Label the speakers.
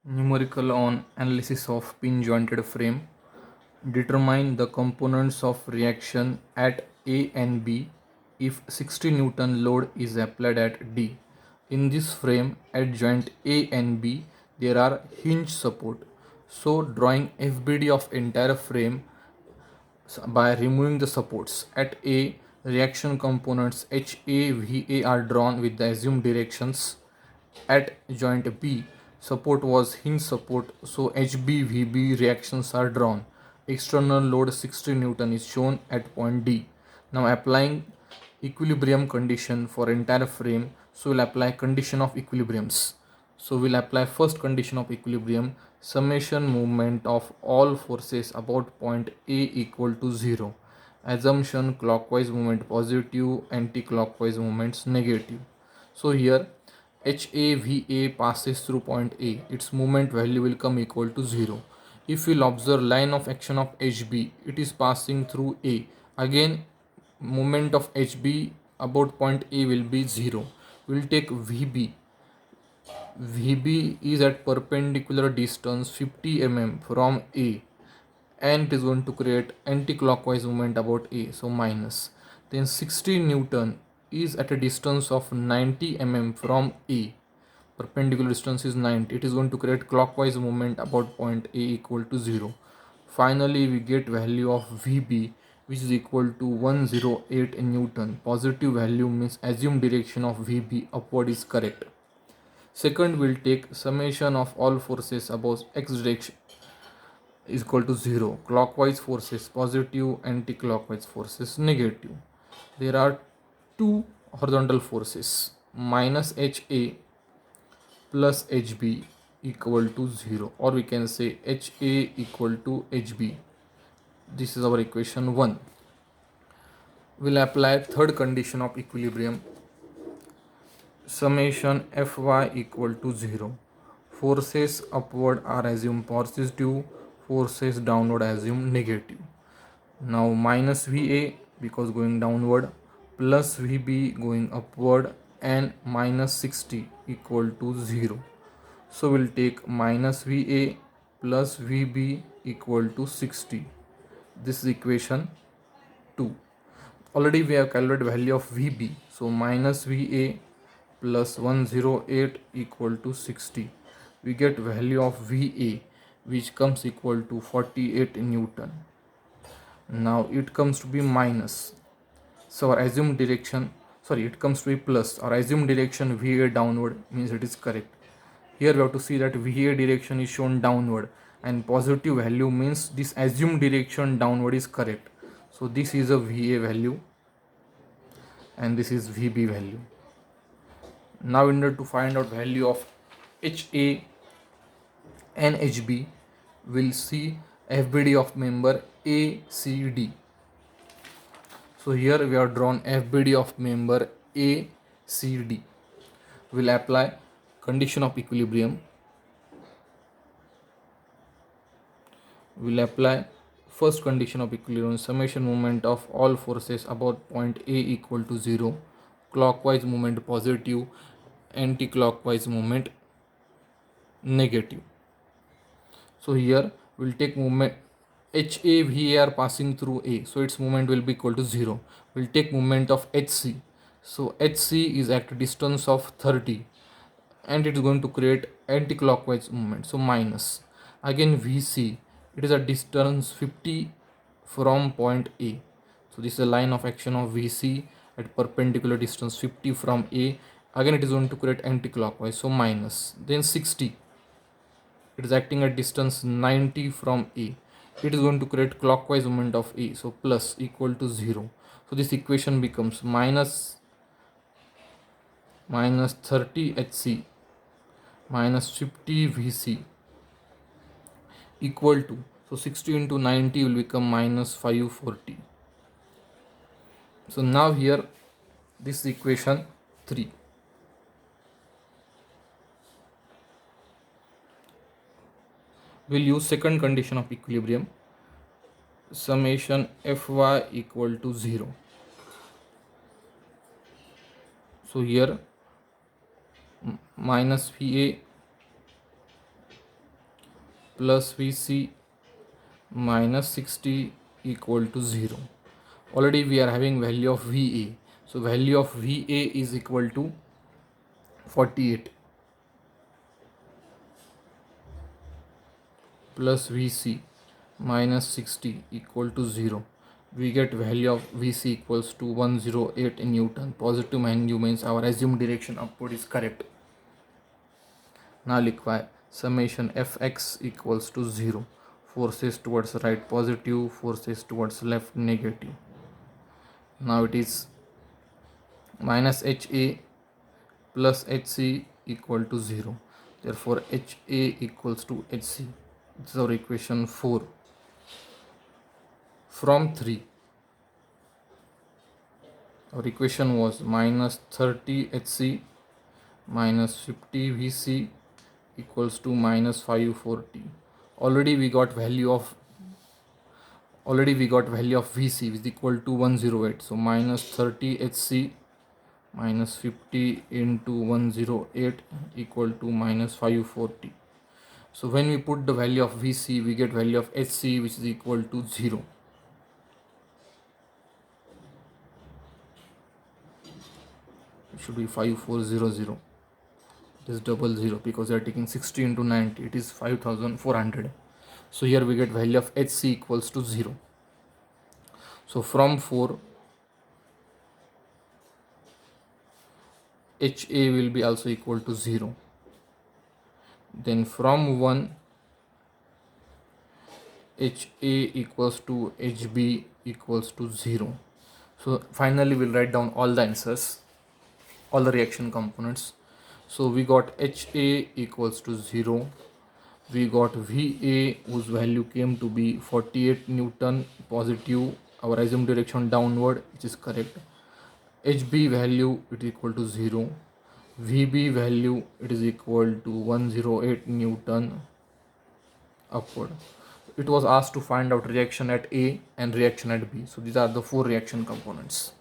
Speaker 1: Numerical on analysis of pin jointed frame. Determine the components of reaction at A and B if 60 Newton load is applied at D. In this frame at joint A and B there are hinge support. So drawing FBD of entire frame by removing the supports. At A, reaction components HA, VA are drawn with the assumed directions. At joint B, support was hinge support, so HB, VB reactions are drawn. External load 60 Newton is shown at point D. Now applying equilibrium condition for entire frame, so we'll apply condition of equilibriums. So we'll apply first condition of equilibrium, summation movement of all forces about point A equal to 0. Assumption clockwise movement positive, anti-clockwise movements negative. So here HAVA passes through point A, its movement value will come equal to 0. If we'll observe line of action of HB, it is passing through A. Again, moment of HB about point A will be 0. We'll take VB. VB is at perpendicular distance 50 mm from A, and it is going to create anti-clockwise movement about A, so minus. Then 60 Newton is at a distance of 90 mm from A. Perpendicular distance is 90. It is going to create clockwise movement about point A equal to 0. Finally, we get value of VB, which is equal to 108 Newton. Positive value means assumed direction of VB upward is correct. Second, we'll take summation of all forces above x direction is equal to 0. Clockwise forces positive, anti-clockwise forces negative. There are two horizontal forces, minus HA plus HB equal to 0, or we can say HA equal to HB. This is our equation 1. We'll apply third condition of equilibrium, summation Fy equal to 0. Forces upward are assumed positive, forces downward assumed negative. Now minus Va because going downward, plus Vb going upward, and minus 60 equal to 0. So we'll take minus Va plus Vb equal to 60. This is equation 2. Already we have calculated value of Vb, so minus Va plus 108 equal to 60. We get value of Va, which comes equal to 48 Newton. Now it comes to be minus, so our assumed direction, it comes to be plus. Our assumed direction Va downward means it is correct. Here we have to see that Va direction is shown downward, and positive value means this assumed direction downward is correct. So this is a Va value and this is Vb value. Now in order to find out value of HA and HB, we'll see FBD of member ACD. So here we have drawn FBD of member ACD. We'll apply condition of equilibrium. We'll apply first condition of equilibrium, summation movement of all forces about point A equal to 0, clockwise movement positive, anti-clockwise movement negative. So here we'll take movement HAVAR passing through A, so its movement will be equal to 0. We'll take movement of HC, so HC is at a distance of 30 and it is going to create anti-clockwise movement, so minus. Again VC, it is a distance 50 from point A, so this is a line of action of VC at perpendicular distance 50 from A. Again it is going to create anti-clockwise, so minus. Then 60, it is acting at distance 90 from A, it is going to create clockwise movement of A, so plus equal to 0. So this equation becomes minus 30 HC minus 50 VC equal to, so 60 into 90 will become minus 540. So now here this is equation 3. We'll use second condition of equilibrium, summation Fy equal to 0. So here minus Va plus Vc minus 60 equal to 0. Already we are having value of Va. So value of Va is equal to 48 plus Vc minus 60 equal to 0. We get value of Vc equals to 108 Newton. Positive value means our assumed direction upward is correct. Now लिखवाए summation fx equals to 0. Forces towards right positive, forces towards left negative. Now it is minus HA plus HC equal to 0. Therefore HA equals to HC. This is our equation 4. From 3, our equation was minus 30 HC minus 50 VC equals to minus 540. Already we got value of VC is equal to 108. So minus 30 HC minus 50 into 108 equal to minus 540. So when we put the value of Vc, we get value of Hc which is equal to 0. It should be 5400. It is 00 because we are taking 60 into 90. It is 5400. So here we get value of Hc equals to 0. So from 4, HA will be also equal to 0. Then from 1, HA equals to HB equals to 0. So finally we'll write down all the answers, all the reaction components. So we got HA equals to 0. We got VA whose value came to be 48 Newton positive, our assumed direction downward, which is correct. HB value it is equal to 0. VB value it is equal to 108 Newton upward. It was asked to find out reaction at A and reaction at B. So these are the 4 reaction components.